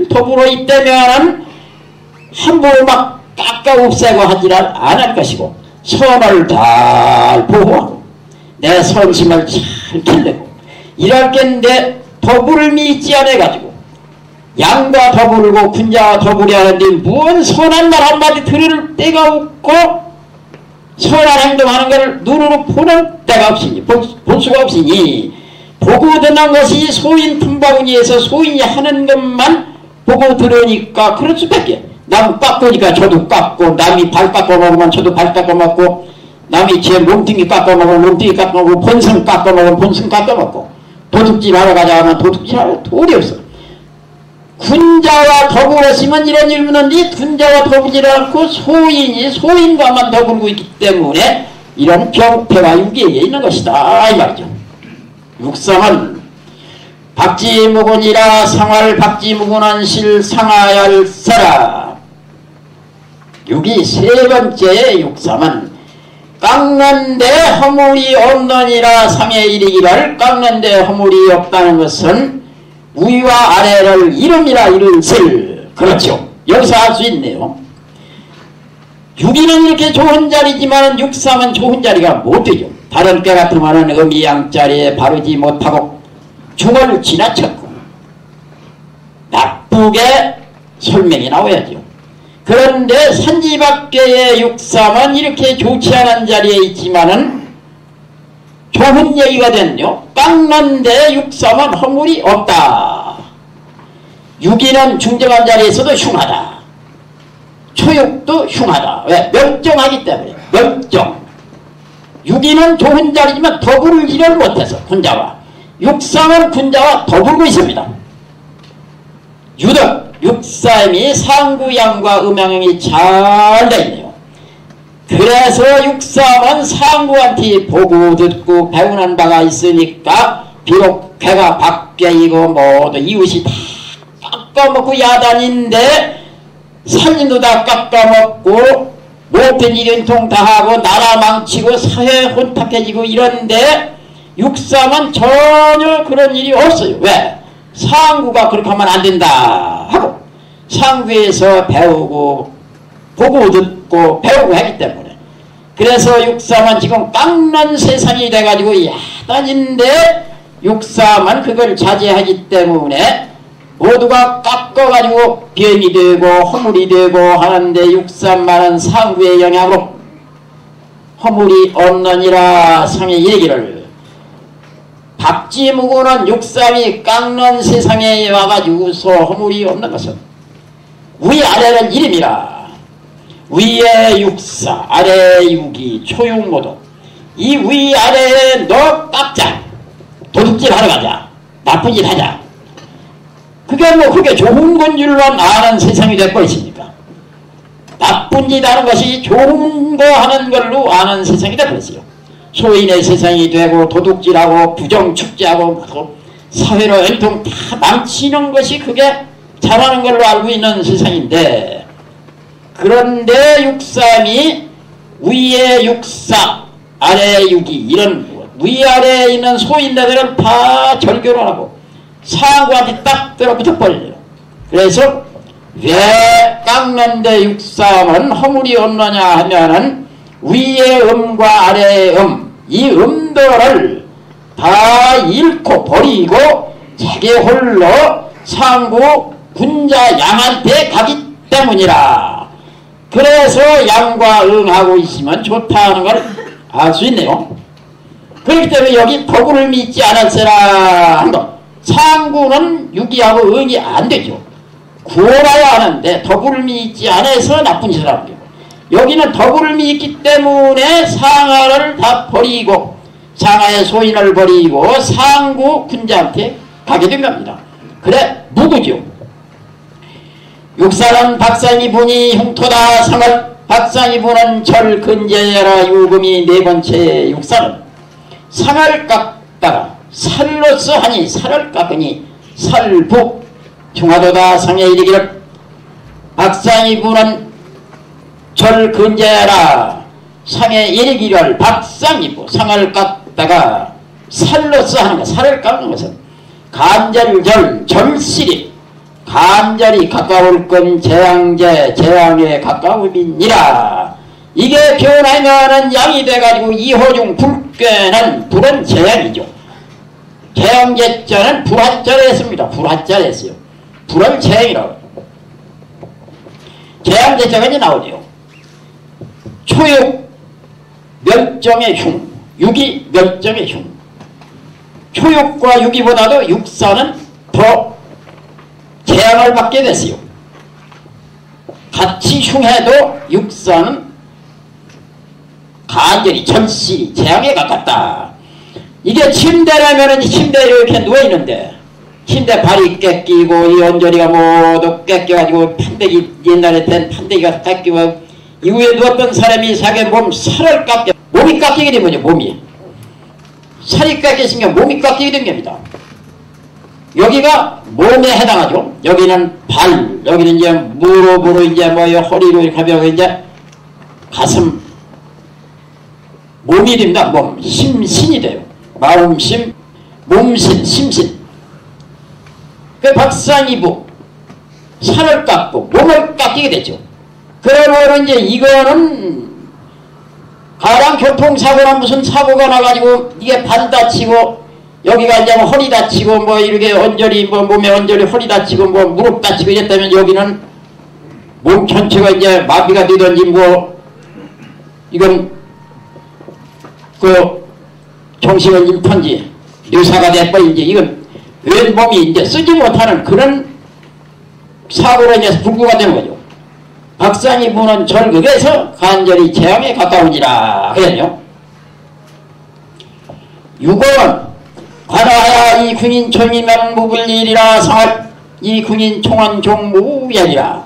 더불어 있다면은 함부로 막 깎아 없애고 하지 안 할 것이고 선을 잘 보호하고 내 선심을 잘 길러고 이럴 겐데 더불을 믿지 않아가지고 양과 더불고 군자와 더불이 하는데 무슨 선한 말 한마디 들을 데가 없고 선한 행동하는 것을 눈으로 보는 데가 없으니 볼 수가 없으니 보고 듣는 것이 소인 틈바구니에서 소인이 하는 것만 보고 들으니까 그럴 수밖에. 남 깎으니까 저도 깎고 남이 발 깎아 먹으면 저도 발 깎아 먹고 남이 제 몸뚱이 깎아 먹으면 몸뚱이 깎아 먹고 본성 깎아 먹으면 본성 깎아 먹고 도둑질 하러 가자 하면 도둑질 하러 돈이 없어. 군자와 더불었으면 이런 일 없는데 군자와 더불지 않고 소인이 소인과만 더불고 있기 때문에 이런 병폐가 유기에 있는 것이다 이 말이죠. 육상은 박지무근이라 상활 박지무근한 실 상하얄사라. 여기 세 번째 육삼은 깎는데 허물이 없느니라 상에 이르기를. 깎는데 허물이 없다는 것은 위와 아래를 이름이라 이른슬. 그렇죠. 여기서 알 수 있네요. 육이는 이렇게 좋은 자리지만 육삼은 좋은 자리가 못 되죠. 다른 때 같으면 음이양자리에 바르지 못하고 중을 지나쳤고 나쁘게 설명이 나와야죠. 그런데 산지밖에의 육삼은 이렇게 좋지 않은 자리에 있지만은 좋은 얘기가 됐네요. 깎는데 육삼은 허물이 없다. 유기는 중정한 자리에서도 흉하다. 초육도 흉하다. 왜? 멸정하기 때문에. 멸정. 유기는 좋은 자리지만 더불지를 못해서 군자와 육삼은 군자와 더불고 있습니다. 유독 육삼이 상구양과 음양형이 잘 되어있네요. 그래서 육삼은 상구한테 보고 듣고 배우는 바가 있으니까 비록 배가 밖에이고 모두 이웃이 다 깎아먹고 야단인데 살림도 다 깎아먹고 못된 일인통 다 하고 나라 망치고 사회 혼탁해지고 이런데 육삼은 전혀 그런 일이 없어요. 왜? 상구가 그렇게 하면 안 된다 하고 상구에서 배우고 보고 듣고 배우고 하기 때문에. 그래서 육삼은 지금 깎는 세상이 돼가지고 야단인데 육삼은 그걸 자제하기 때문에 모두가 깎아가지고 병이 되고 허물이 되고 하는데 육삼만은 상구의 영향으로 허물이 없느니라 상에 얘기를. 박지무고는 육삼이 깎는 세상에 와가지고서 허물이 없는 것은 위아래는 이름이라. 위에 육사 아래 육이 초육모도 이 위아래에 너 깎자. 도둑질 하러 가자. 나쁜 일 하자. 그게 좋은 건 줄로 아는 세상이 되고 있으니까 나쁜 짓 하는 것이 좋은 거 하는 걸로 아는 세상이 되고 있어요. 소인의 세상이 되고 도둑질하고 부정축제하고 사회로 연통 다 망치는 것이 그게 잘하는 걸로 알고 있는 세상인데, 그런데 육삼이 위에 육사 아래 육이 이런 위아래에 있는 소인네들을 다 절교를 하고 상구한테 딱 들어붙어 버려요. 그래서 왜 깎는데 육삼은 허물이 없느냐 하면은 위의 음과 아래의 이 음도를 다 잃고 버리고 자기 홀로 상구 군자 양한테 가기 때문이라. 그래서 양과 응하고 있으면 좋다는 걸 알 수 있네요. 그렇기 때문에 여기 도구를 믿지 않았으라 한 것. 상구는 유기하고 응이 안 되죠. 구원해야 하는데 덕을 믿지 않아서 나쁜 짓을 하는 거예요. 여기는 덕을 믿기 때문에 상하를 다 버리고 상하의 소인을 버리고 상구 군자한테 가게 된 겁니다. 그래 무구죠. 육사는 박상이 분이 흉토다. 상을 박상이 분은 절 근제해라. 유금이 네 번째. 육사는 상을 깎다가 살로서 하니 살을 깎으니 살부 중하도다. 상에 이르기를 박상이 분은 절 근제해라. 상에 이르기를 박상이 부 상을 깎다가 살로서 하는 것. 살을 깎는 것은 간절절 절실히 간절히 가까울 건 재앙제 재앙에 가까움이니라. 이게 변하면은 양이 돼가지고 이호중 불께는 불은 재앙이죠. 재앙제자는 불화자를 했습니다. 불화자를 했어요. 불을 재앙이라고. 재앙제자가 이제 나오죠. 초육 멸정의 흉, 육이 멸정의 흉. 초육과 육이보다도 육사는 더 재앙을 받게 됐어요. 같이 흉해도 육사는 간절히 절실히 재앙에 가깝다. 이게 침대라면은 침대에 이렇게 누워있는데 침대 발이 깎이고 이 언저리가 모두 깎여가지고 판대기 옛날에 된 판대기가 깎이고 이후에 누웠던 사람이 자기 몸 살을 깎여 몸이 깎이게 된 거죠. 몸이 살이 깎였으니까 몸이 깎이게 된 겁니다. 여기가 몸에 해당하죠. 여기는 발, 여기는 이제 무릎으로 이제 뭐 허리로 이렇게 하면 이제 가슴, 몸이 됩니다. 몸, 심신이 돼요. 마음심, 몸신, 심신. 그 박상이부 살을 깎고 몸을 깎이게 되죠. 그러면 이제 이거는 가령 교통사고나 무슨 사고가 나가지고 이게 발 다치고 여기가 이제 뭐 허리 다치고 뭐 이렇게 언저리 뭐 몸에 언저리 허리 다치고 뭐 무릎 다치고 이랬다면 여기는 몸 전체가 이제 마비가 되든지 뭐 이건 그 정신을 잃던지 뇌사가 돼버린지 이건 왼 몸이 이제 쓰지 못하는 그런 사고로 인해서 불구가 되는 거죠. 박상이 부는 절극에서 간절히 재앙에 가까우니라 그랬요. 6원 관하야 이 군인총이면 무불일이라 상할 이 군인총은 종무야리라.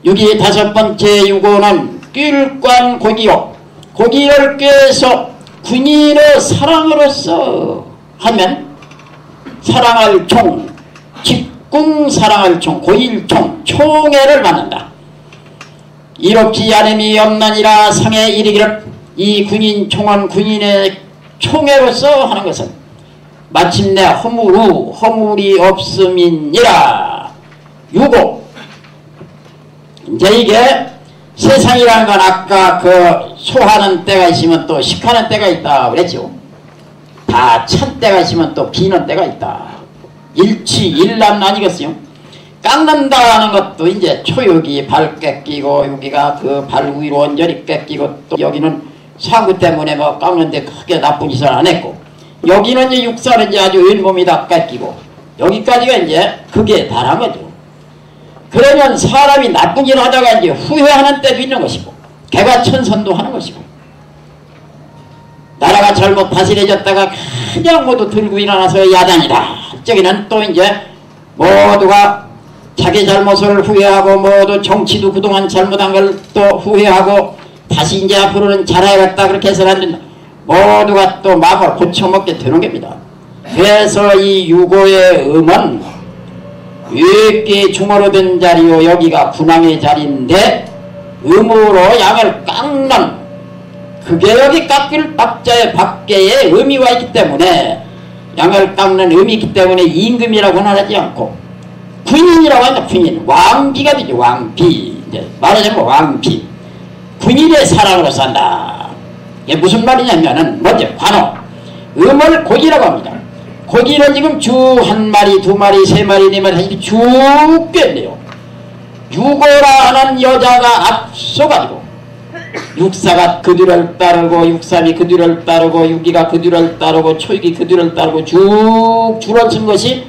6이 다섯 번째 6호는 낄관 고기요. 고기를 꿰서 군인의 사랑으로서 하면 사랑할 총, 직궁 사랑할 총, 고일총, 총애를 받는다. 이롭지 않음이 없나니라 상에 이르기를 이 군인 총은 군인의 총애로서 하는 것은 마침내 허물이 없음이니라. 6호 이제 이게 세상이라는 건 아까 그 소하는 때가 있으면 또 식하는 때가 있다 그랬죠. 다 찬 때가 있으면 또 비는 때가 있다. 일취일난 아니겠어요? 깎는다는 것도 이제 초육이 발 깎이고 여기가 그 발 위로 언저리 깎이고 또 여기는 사구 때문에 뭐 깎는데 크게 나쁜 짓을 안 했고 여기는 이제 육사는 이제 아주 왼몸이 다 깎이고 여기까지가 이제 그게 다른 거죠. 그러면 사람이 나쁜 일을 하다가 이제 후회하는 때도 있는 것이고 개과천선도 하는 것이고 나라가 잘못 다스려졌다가 그냥 모두 들고 일어나서 야단이다. 저기는 또 이제 모두가 자기 잘못을 후회하고 모두 정치도 그동안 잘못한 걸 또 후회하고 다시 이제 앞으로는 잘해야겠다 그렇게 해서는 안 된다. 모두가 또 마음을 고쳐먹게 되는 겁니다. 그래서 이 유고의 음은 외께 중어로 된 자리요 여기가 군왕의 자리인데 음으로 양을 깎는 그게 여기 깎일 박자의 밖에의 의미가 있기 때문에 양을 깎는 의미 있기 때문에 임금이라고는 하지 않고 군인이라고 한다. 군인 왕비가 되죠. 왕비 이제 말하자면 왕비 군인의 사랑으로 산다. 이게 무슨 말이냐면은 먼저 관어 음을 고기라고 합니다. 고기는 지금 주 한 마리 두 마리 세 마리 네 마리 쭉 꿰네요. 유고라는 여자가 앞서가지고 육사가 그 뒤를 따르고 육삼이 그 뒤를 따르고 육이가 그 뒤를 따르고 초육이 그 뒤를 따르고 쭉 줄을 쓴 것이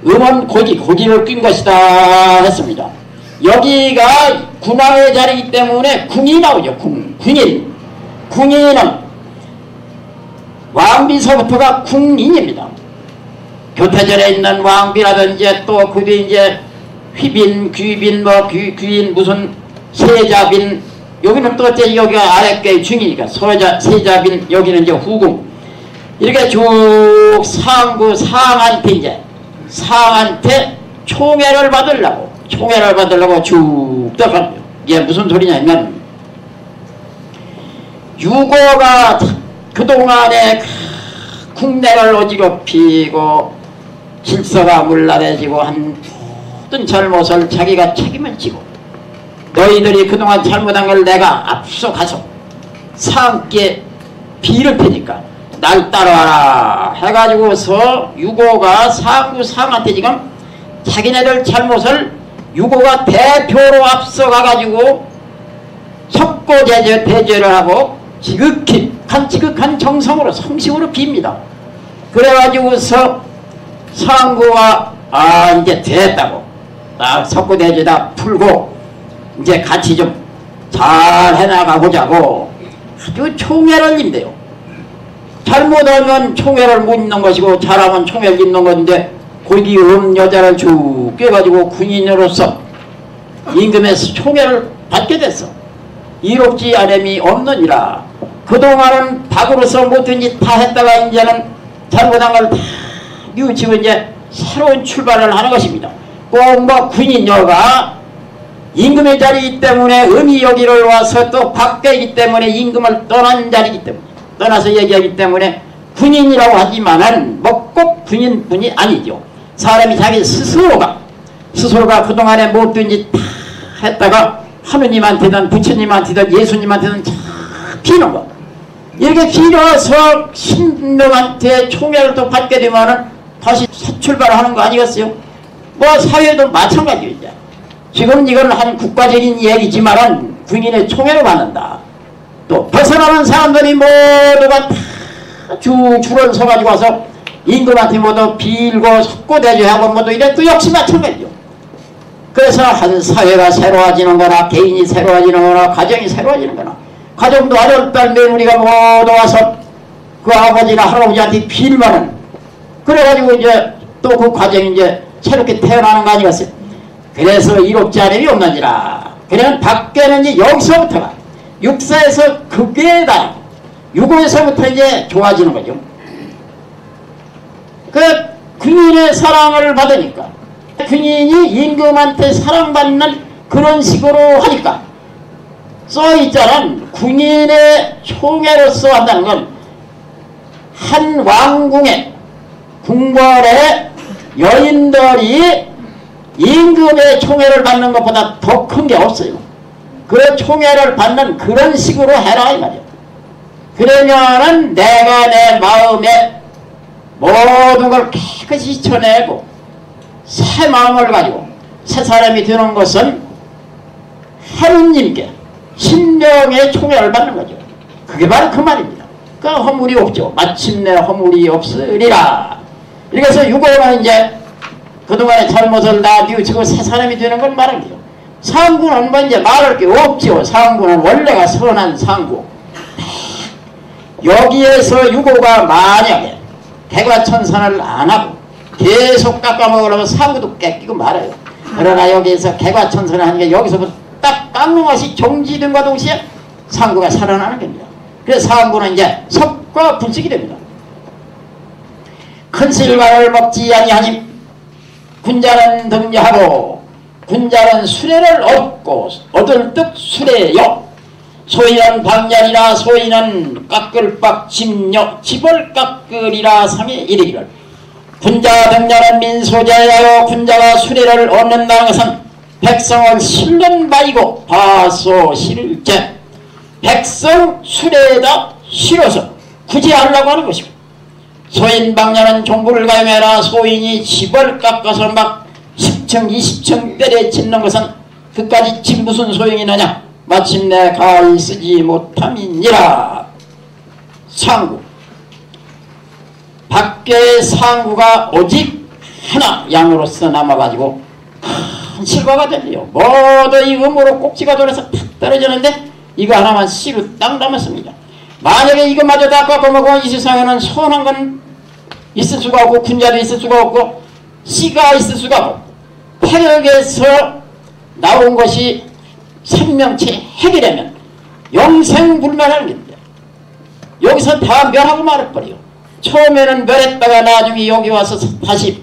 음은 고기를 낀 것이다 했습니다. 여기가 군왕의 자리이기 때문에 궁이 나오죠. 군인. 궁인은 왕비서부터가 궁인입니다. 교태전에 있는 왕비라든지 또 그 뒤에 이제 휘빈, 귀빈, 뭐 귀인 무슨 세자빈 여기는 또 어째 여기가 아랫게 중이니까 세자빈 여기는 이제 후궁 이렇게 쭉 상부 상한테 이제 상한테 총애를 받으려고 쭉 들어갑니다. 이게 무슨 소리냐면 유고가 그동안에 국내를 어지럽히고 질서가 물란해지고 한 모든 잘못을 자기가 책임을 지고 너희들이 그동안 잘못한 걸 내가 앞서 가서 상께 비를 테니까 날 따라와라 해가지고서 유고가 상한테 지금 자기네들 잘못을 유고가 대표로 앞서가가지고 석고대죄를 하고 지극한 정성으로 성심으로 빕니다. 그래가지고서 상구가 이제 됐다고 석고대죄 다 풀고 이제 같이 좀 잘 해나가보자고 아주 총애를 입대요. 잘못하면 총애를 못 입는 것이고 잘하면 총애를 입는 건데 거기 여자를 쭉 꿰가지고 군인으로서 임금에서 총애를 받게 됐어. 이롭지 않음이 없느니라. 그동안은 박으로서 못된 짓 다 했다가 이제는 잘못한 걸 다 뉘우치고 이제 새로운 출발을 하는 것입니다. 꼭 뭐 군인여가 임금의 자리이기 때문에 음이 여기를 와서 또 밖에이기 때문에 임금을 떠난 자리이기 때문에 떠나서 얘기하기 때문에 군인이라고 하지만은 뭐 꼭 군인뿐이 아니죠. 사람이 자기 스스로가 그동안에 못된 짓 다 했다가 하느님한테든 부처님한테든 예수님한테든 다 비는 거. 이렇게 빌어서 신명한테 총애를 또 받게 되면은 다시 새 출발하는 거 아니겠어요? 뭐 사회도 마찬가지죠. 이제. 지금 이건 한 국가적인 얘기지만은 군인의 총애를 받는다. 또 벗어나는 사람들이 모두가 다 줄을 서가지고 와서 임금한테 모두 빌고 석고대죄하고 모두 이래 또 역시 마찬가지죠. 그래서 한 사회가 새로워지는 거나 개인이 새로워지는 거나 가정이 새로워지는 거나 가정도 아들 며느리가 모두 와서 그 아버지나 할아버지한테 빌면은 그래가지고 이제 또 그 가정이 이제 새롭게 태어나는 거 아니겠어요? 그래서 이롭지 않음이 없는지라. 그냥 밖에는 이제 여기서부터가 육사에서 극에다 유고에서부터 이제 좋아지는 거죠. 그 군인의 사랑을 받으니까 군인이 임금한테 사랑받는 그런 식으로 하니까 써있잖아. 군인의 총애로서 한다는 건 한 왕궁의 궁궐의 여인들이 임금의 총애를 받는 것보다 더 큰 게 없어요. 그 총애를 받는 그런 식으로 해라 이 말이야. 그러면은 내가 내 마음에 모든 걸 깨끗이 쳐내고 새 마음을 가지고 새 사람이 되는 것은 하느님께 신령의 총애를 받는 거죠. 그게 바로 그 말입니다. 그 허물이 없죠. 마침내 허물이 없으리라. 이렇게 해서 유고는 이제 그동안의 잘못을 다 뉘우치고 새 사람이 되는 걸 말한 거죠. 상구는 뭐 이제 말할 게 없죠. 상구는 원래가 선한 상구. 여기에서 유고가 만약에 개과천선을 안 하고 계속 깎아먹으려면 상구도 깎이고 말아요. 그러나 여기에서 개과천선을 하는 게 여기서부터 딱 깎는 것이 정지됨과 동시에 상구가 살아나는 겁니다. 그래서 상구는 이제 석과 분식이 됩니다. 큰 실과를 먹지 아니하니 군자는 등려하고 군자는 수레를 얻고 얻을 듯 수레여 소인은 방년이라 소인은 깎을박 집을 깎으리라 상에 이르기를 군자 등려는 민소자여 군자가 수레를 얻는다는 것은 백성을 실는 바이고 바소 실제 백성 수레에다 실어서 굳이 하려고 하는 것이고 소인 방년은 종부를 가용해라 소인이 집을 깎아서 막 10층 20층 때려 짓는 것은 그까지 집 무슨 소용이 나냐 마침내 가히 쓰지 못함이니라. 상구 밖에 상구가 오직 하나 양으로서 남아가지고 큰 실과가 되네요. 모두 이 음으로 꼭지가 돌아서 탁 떨어지는데 이거 하나만 씨로 딱 남았습니다. 만약에 이것마저 다 깎아먹으면 이 세상에는 선한 건 있을 수가 없고 군자도 있을 수가 없고 씨가 있을 수가 없고 폐력에서 나온 것이 생명체 핵이라면 영생불멸하는 겁니다. 여기서 다 멸하고 말아버려요. 처음에는 멸했다가 나중에 여기 와서 다시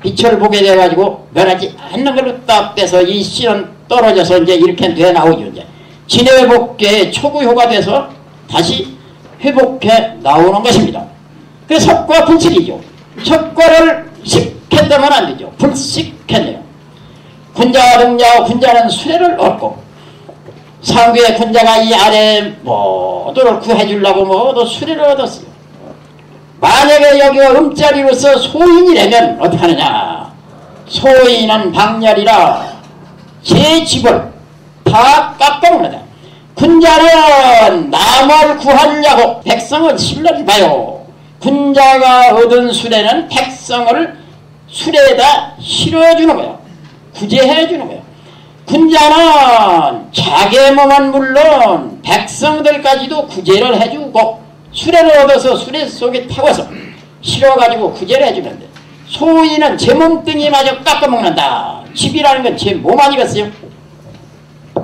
빛을 보게 돼가지고 멸하지 않는 걸로 딱 돼서 이 씨는 떨어져서 이제 이렇게 돼 나오죠. 이제 진회복계의 초구효가 돼서 다시 회복해 나오는 것입니다. 그래서 석과 불식이죠. 석과를 식했다면 안 되죠. 불식했네요. 군자가 등장하고 군자는 수레를 얻고 상부의 군자가 이 아래 모두를 구해주려고 모두 수레를 얻었어요. 만약에 여기가 음자리로서 소인이라면 어떻게 하느냐. 소인은 방렬이라 제 집을 다 깎아먹는다. 군자는 남을 구하려고 백성을 실는 봐요. 군자가 얻은 수레는 백성을 수레에다 실어주는 거예요. 구제해주는 거예요. 군자는 자기 몸은 물론 백성들까지도 구제를 해주고 수레를 얻어서 수레 속에 타고서 실어가지고 구제를 해주는데 소인은 제 몸뚱이마저 깎아먹는다. 집이라는 건 제 몸 아니겠어요?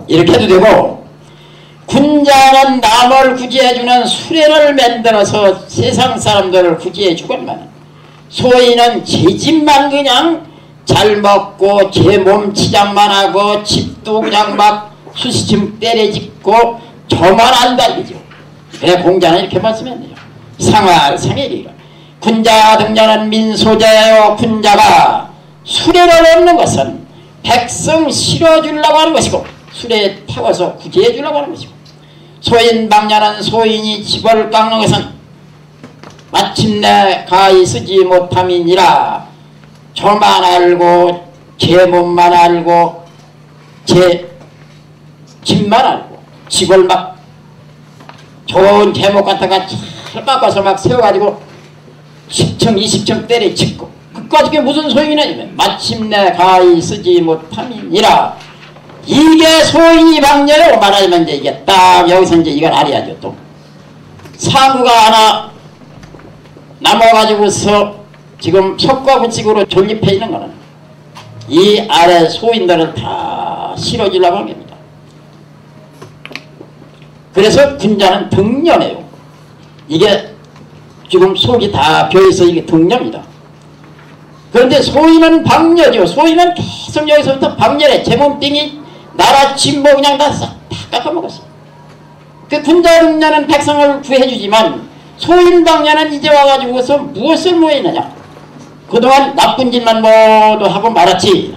이렇게 해도 되고 군자는 남을 구제해주는 수레를 만들어서 세상 사람들을 구제해주건만 소인은 제 집만 그냥 잘 먹고 제 몸 치장만 하고 집도 그냥 막 수시침 때려짓고 저만 안다 이거죠. 왜 공자는 이렇게 말씀했네요. 상할상일이라. 군자 등자는 민소자요. 군자가 수레를 얻는 것은 백성 실어주려고 하는 것이고 수레에 타고서 구제해 주려고 하는 것이고 소인방냐는 소인이 집을 깎는 것은 마침내 가히 쓰지 못함이니라. 저만 알고 제 몸만 알고 제 집만 알고 집을 막 좋은 제목 같아가 잘 깎아서 막 세워가지고 10층 20층 때려짓고 그까지 그게 무슨 소용이냐면 마침내 가히 쓰지 못함이니라. 이게 소인이 방녀라고 말하자면 이제 이게 딱 여기서 이제 이걸 알아야죠. 또 상구가 하나 남아가지고서 지금 석과부칙으로 존립해 있는 거는 이 아래 소인들을 다 실어주려고 한 겁니다. 그래서 군자는 등녀네요. 이게 지금 속이 다 비어있어 이게 등녀입니다. 그런데 소인은 방녀죠. 소인은 계속 여기서부터 방녀래. 제 몸뚱이 나라 진보 그냥 다 깎아먹었어. 그 군자 등녀는 백성을 구해주지만 소인 방녀는 이제 와가지고서 무엇을 모이느냐. 그동안 나쁜 짓만 모두 하고 말았지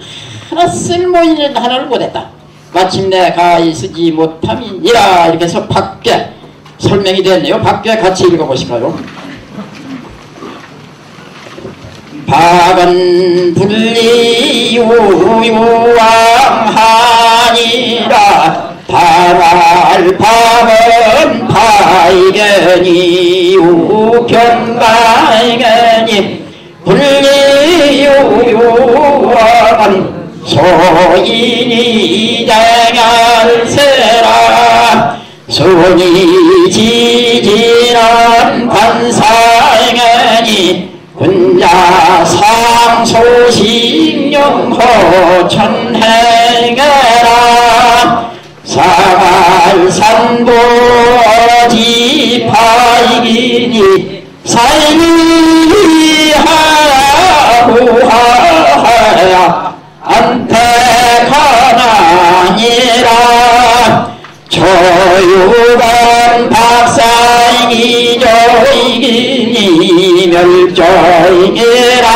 하나 쓸모있는 하나를 못했다. 마침내 가히 쓰지 못함이니라. 이렇게 해서 밖에 설명이 됐네요. 밖에 같이 읽어보실까요? 박은 분리우유왕하니라. 발할 박은 발견이 우견발견이 분리우유왕은 소인이 장할세라. 손이 지지는 관상연이 군자 상소식용호 천행해라. 사갈산보지 파이기니 살리하우하야 안택하나니라. 조유관 박사이기 조이기니 멸조이기라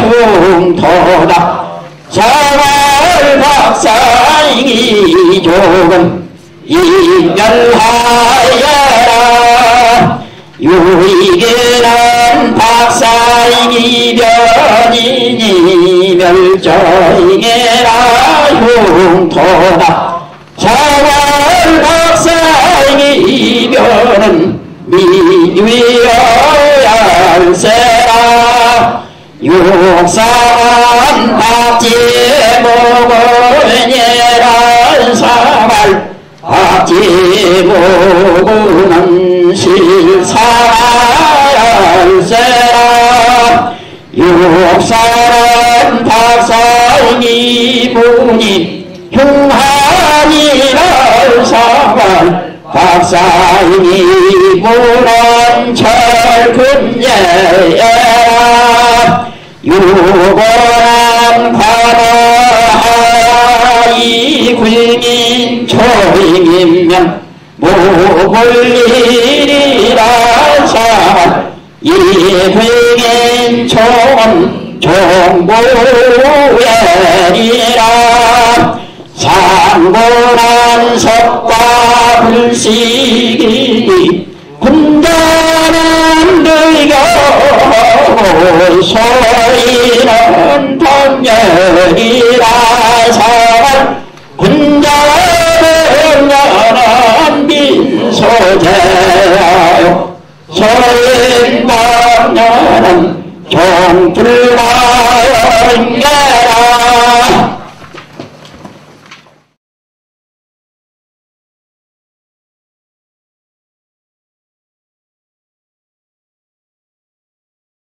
흉토다. 자갈 박사이기 조금 이멸하여라. 유이기는 박사이기 변이니 멸조이기라 흉토다. 자갈 박사이기 변은 미위여야세라. 육상한 박지모고니란 사말 박지모고는 실사야세라. 육상한 박사이기 분이 흉한이란 사말 박사이니 무런 철근예야. 유고란 과거하이 군인 초임이면 모불리리라 사말 이 군인 초은 종고연이라 상고난 석과 불식이 군자는 들겨 소리는 동렬이라 산 군자는 여는 민소제하여 소인방녀는 종불과 연계라